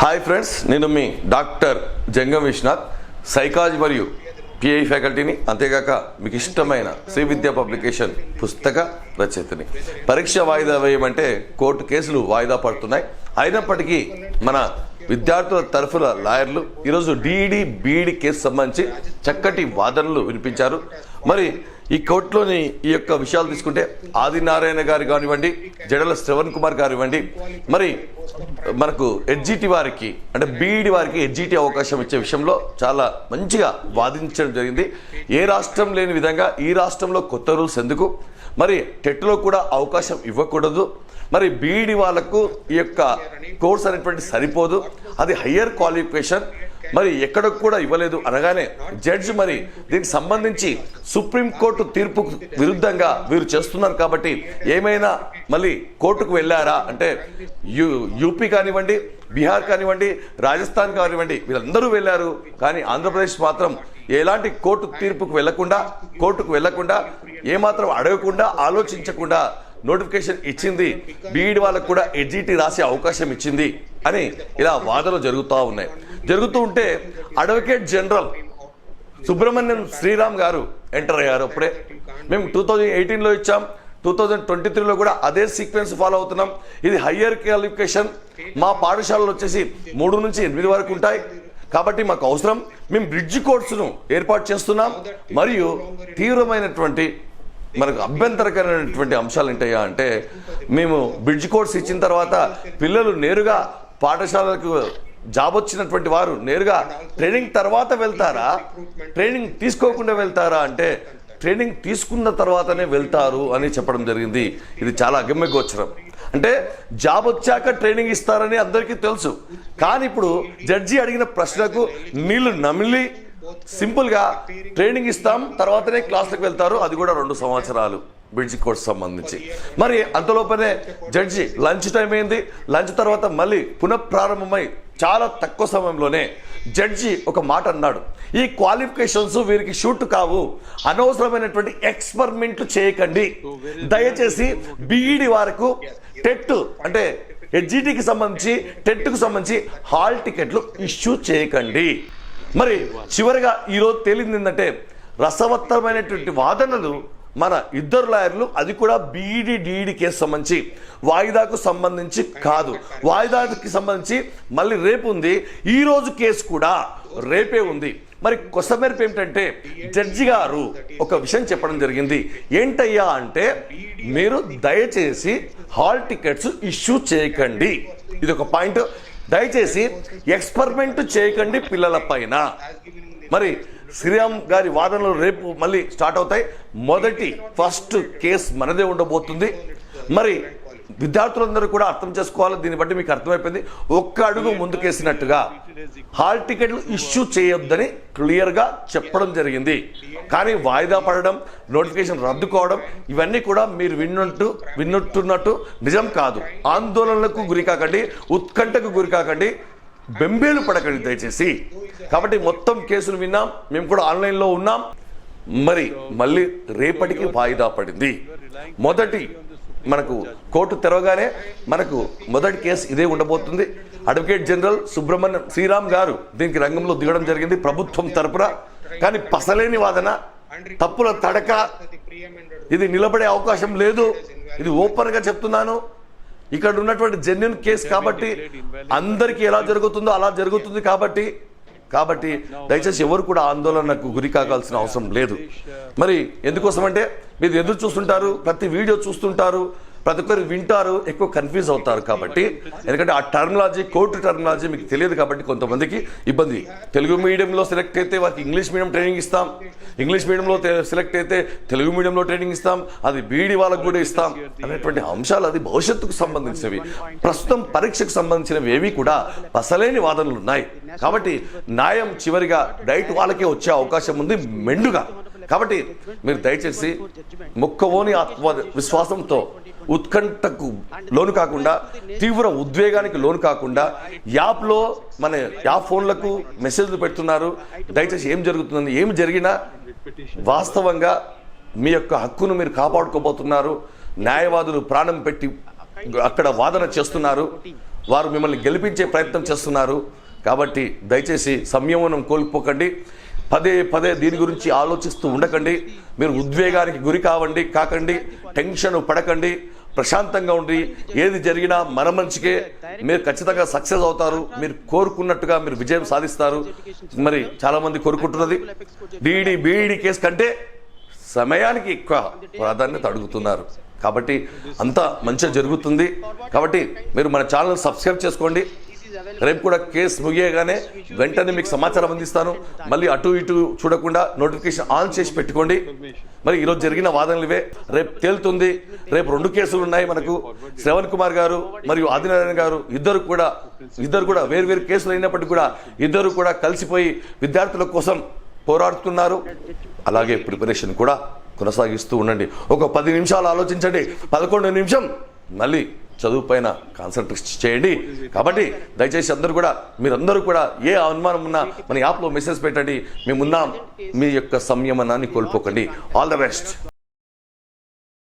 Hi friends, నేను మీ doctor జంగం Vishwanath, psychology మరియు pi ఫ్యాకల్టీని, అంతేగాక మీకు ఇష్టమైన శ్రీ విద్యా పబ్లికేషన్ పుస్తక రచయితని. పరీక్ష వాయిదా వేయమంటే కోర్టు కేసులు వాయిదా పడుతున్నాయి. అయినప్పటికీ మన విద్యార్థుల తరఫున లాయర్లు ఈరోజు డిఈడి బిఈడి కేసు సంబంధించి చక్కటి వాదనలు వినిపించారు. మరి ఈ కోర్టులోని ఈ యొక్క విషయాలు తీసుకుంటే ఆదినారాయణ గారు కానివ్వండి, జడల శ్రవణ్ కుమార్ గారు ఇవ్వండి, మరి మనకు ఎడ్జిటి వారికి అంటే బీఈడి వారికి ఎడ్జిటి అవకాశం ఇచ్చే విషయంలో చాలా మంచిగా వాదించడం జరిగింది. ఏ రాష్ట్రం లేని విధంగా ఈ రాష్ట్రంలో కొత్త రూల్స్ ఎందుకు, మరి టెట్లో కూడా అవకాశం ఇవ్వకూడదు, మరి బీఈడి వాళ్ళకు ఈ యొక్క కోర్స్ అనేటువంటి సరిపోదు, అది హయ్యర్ క్వాలిఫికేషన్, మరి ఎక్కడికి కూడా ఇవ్వలేదు అనగానే జడ్జి మరి దీనికి సంబంధించి సుప్రీంకోర్టు తీర్పుకు విరుద్ధంగా వీరు చేస్తున్నారు కాబట్టి ఏమైనా మళ్ళీ కోర్టుకు వెళ్ళారా అంటే యూపీ కానివ్వండి, బీహార్ కానివ్వండి, రాజస్థాన్ కానివ్వండి, వీళ్ళందరూ వెళ్ళారు. కానీ ఆంధ్రప్రదేశ్ మాత్రం ఎలాంటి కోర్టుకు వెళ్లకుండా ఏమాత్రం అడగకుండా ఆలోచించకుండా నోటిఫికేషన్ ఇచ్చింది. బీఈడి వాళ్ళకు కూడా ఎడ్జిటి రాసే అవకాశం ఇచ్చింది అని ఇలా వాదనలు జరుగుతూ ఉంటే అడ్వకేట్ జనరల్ సుబ్రహ్మణ్యం శ్రీరామ్ గారు ఎంటర్ అయ్యారు. అప్పుడే మేము 2018లో ఇచ్చాం, 2023లో కూడా అదే సీక్వెన్స్ ఫాలో అవుతున్నాం. ఇది హయ్యర్ క్వాలిఫికేషన్, మా పాఠశాలలు వచ్చేసి 3 నుంచి 8 వరకు ఉంటాయి కాబట్టి మాకు అవసరం, మేము బ్రిడ్జ్ కోర్సును ఏర్పాటు చేస్తున్నాం. మరియు తీవ్రమైనటువంటి మనకు అభ్యంతరకరమైనటువంటి అంశాలు ఏంటయ్యా అంటే, మేము బ్రిడ్జ్ కోర్స్ ఇచ్చిన తర్వాత పిల్లలు నేరుగా పాఠశాలకు జాబ్ వచ్చినటువంటి వారు నేరుగా ట్రైనింగ్ తర్వాత వెళ్తారా, ట్రైనింగ్ తీసుకోకుండా వెళ్తారా అంటే ట్రైనింగ్ తీసుకున్న తర్వాతనే వెళ్తారు అని చెప్పడం జరిగింది. ఇది చాలా అగమ్యగోచరం. అంటే జాబ్ వచ్చాక ట్రైనింగ్ ఇస్తారని అందరికీ తెలుసు, కానీ ఇప్పుడు జడ్జి అడిగిన ప్రశ్నకు నీళ్లు నమిలి సింపుల్గా ట్రైనింగ్ ఇస్తాం తర్వాతనే క్లాసులకు వెళ్తారు, అది కూడా 2 సంవత్సరాలు బ్రిడ్జ్ కోర్స్ సంబంధించి. మరి అంతలోపనే జడ్జి లంచ్ టైం అయింది, లంచ్ తర్వాత మళ్ళీ పునఃప్రారంభమై చాలా తక్కువ సమయంలోనే జడ్జి ఒక మాట అన్నాడు, ఈ క్వాలిఫికేషన్స్ వీరికి షూట్ కావు, అనవసరమైనటువంటి ఎక్స్పెరిమెంట్లు చేయకండి, దయచేసి బీఈడి వరకు టెట్ అంటే ఎడ్జిటికి సంబంధించి టెట్కు సంబంధించి హాల్ టికెట్లు ఇష్యూ చేయకండి. మరి చివరిగా ఈరోజు తేలింది ఏంటంటే రసవత్తరమైనటువంటి వాదనలు మన ఇద్దరు లాయర్లు, అది కూడా బీఈడి డిఈడి కేసు సంబంధించి వాయిదాకు సంబంధించి కాదు, వాయిదాకి సంబంధించి మళ్ళీ రేపు ఉంది, ఈ రోజు కేసు కూడా రేపే ఉంది. మరి కొసమెరుపు ఏమిటంటే జడ్జి గారు ఒక విషయం చెప్పడం జరిగింది. ఏంటయ్యా అంటే, మీరు దయచేసి హాల్ టికెట్స్ ఇష్యూ చేయకండి, ఇది ఒక పాయింట్. దయచేసి ఎక్స్పెరిమెంట్ చేయకండి పిల్లల పైన. మరి శ్రీరామ్ గారి వాదనలు రేపు మళ్ళీ స్టార్ట్ అవుతాయి. ఫస్ట్ కేసు మనదే ఉండబోతుంది. మరి విద్యార్థులందరూ కూడా అర్థం చేసుకోవాలి, దీన్ని బట్టి మీకు అర్థమైపోయింది. ఒక్క అడుగు ముందుకేసినట్టుగా హాల్ టికెట్లు ఇష్యూ చేయొద్దని క్లియర్గా చెప్పడం జరిగింది. కానీ వాయిదా పడడం, నోటిఫికేషన్ రద్దుకోవడం, ఇవన్నీ కూడా మీరు విన్నట్టున్నట్టు నిజం కాదు. ఆందోళనలకు గురి కాకండి, ఉత్కంఠకు గురి కాకండి, బెంబేలు పడకండి దయచేసి. కాబట్టి మొత్తం కేసులు విన్నాం, మేము కూడా ఆన్లైన్లో ఉన్నాం. మరి మళ్ళీ రేపటికి వాయిదా పడింది. మనకు కోర్టు తెరవగానే మనకు మొదటి కేసు ఇదే ఉండబోతుంది. అడ్వకేట్ జనరల్ సుబ్రహ్మణ్యం శ్రీరామ్ గారు దీనికి రంగంలో దిగడం జరిగింది ప్రభుత్వం తరపున. కానీ పసలేని వాదన, తప్పుల తడక, ఇది నిలబడే అవకాశం లేదు. ఇది ఓపెన్ గా చెప్తున్నాను. ఇక్కడ ఉన్నటువంటి జెన్యూన్ కేసు కాబట్టి అందరికీ ఎలా జరుగుతుందో అలా జరుగుతుంది కాబట్టి దయచేసి ఎవరు కూడా ఆందోళనకు గురి కావాల్సిన అవసరం లేదు. మరి ఎందుకోసం అంటే మీరు ఎదురు చూస్తుంటారు, ప్రతి వీడియో చూస్తుంటారు, ప్రతి ఒక్కరు వింటారు, ఎక్కువ కన్ఫ్యూజ్ అవుతారు. కాబట్టి ఎందుకంటే ఆ టర్మినాలజీ, కోర్టు టర్మినాలజీ మీకు తెలియదు కాబట్టి కొంతమందికి ఇబ్బంది. తెలుగు మీడియంలో సెలెక్ట్ అయితే వారికి ఇంగ్లీష్ మీడియం ట్రైనింగ్ ఇస్తాం, ఇంగ్లీష్ మీడియంలో సెలెక్ట్ అయితే తెలుగు మీడియంలో ట్రైనింగ్ ఇస్తాం, అది బీఈడి వాళ్ళకు కూడా ఇస్తాం అనేటువంటి అంశాలు అది భవిష్యత్తుకు సంబంధించినవి. ప్రస్తుతం పరీక్షకు సంబంధించినవి ఏవి కూడా పసలేని వాదనలు ఉన్నాయి. కాబట్టి న్యాయం చివరిగా డైట్ వాళ్ళకే వచ్చే అవకాశం ఉంది మెండుగా. కాబట్టి మీరు దయచేసి మొక్కవోని ఆత్మ విశ్వాసంతో ఉత్కంఠకు లోను కాకుండా, తీవ్ర ఉద్వేగానికి లోను కాకుండా, మన యాప్ ఫోన్లకు మెసేజ్లు పెడుతున్నారు. దయచేసి ఏం జరుగుతుందని, ఏం జరిగినా వాస్తవంగా మీ యొక్క హక్కును మీరు కాపాడుకోబోతున్నారు. న్యాయవాదులు ప్రాణం పెట్టి అక్కడ వాదన చేస్తున్నారు. వారు మిమ్మల్ని గెలిపించే ప్రయత్నం చేస్తున్నారు. కాబట్టి దయచేసి సంయమనం కోల్పోకండి. పదే పదే దీని గురించి ఆలోచిస్తూ ఉండకండి. మీరు ఉద్వేగానికి గురి కాకండి, టెన్షన్ పడకండి. ప్రశాంతంగా ఉండి ఏది జరిగినా మన మంచికే. మీరు ఖచ్చితంగా సక్సెస్ అవుతారు. మీరు కోరుకున్నట్టుగా మీరు విజయం సాధిస్తారు. మరి చాలామంది కోరుకుంటున్నది బీఈడి కేసు కంటే సమయానికి ఎక్కువ ప్రాధాన్యత అడుగుతున్నారు. కాబట్టి అంతా మంచిగా జరుగుతుంది. కాబట్టి మీరు మన ఛానల్ సబ్స్క్రైబ్ చేసుకోండి. రేపు కూడా కేసు ముగియగానే వెంటనే మీకు సమాచారం అందిస్తాను. మళ్ళీ అటు ఇటు చూడకుండా నోటిఫికేషన్ ఆన్ చేసి పెట్టుకోండి. మరి ఈరోజు జరిగిన వాదనలు ఇవే, రేపు తేలుతుంది. రేపు 2 కేసులు ఉన్నాయి మనకు. శ్రవణ్ కుమార్ గారు మరియు ఆదినారాయణ గారు ఇద్దరు కూడా వేరు కేసులు అయినప్పటికీ కూడా ఇద్దరు కూడా కలిసిపోయి విద్యార్థుల కోసం పోరాడుతున్నారు. అలాగే ప్రిపరేషన్ కూడా కొనసాగిస్తూ ఉండండి. ఒక 10 నిమిషాలు ఆలోచించండి, 11వ నిమిషం మళ్ళీ చదువు పైన కాన్సన్ట్రేట్ చేయండి. కాబట్టి దయచేసి మీరందరూ కూడా ఏ అనుమానం ఉన్నా మన యాప్లో మెసేజ్ పెట్టండి. మేమున్నాం. మీ యొక్క సంయమనాన్ని కోల్పోకండి. All the best.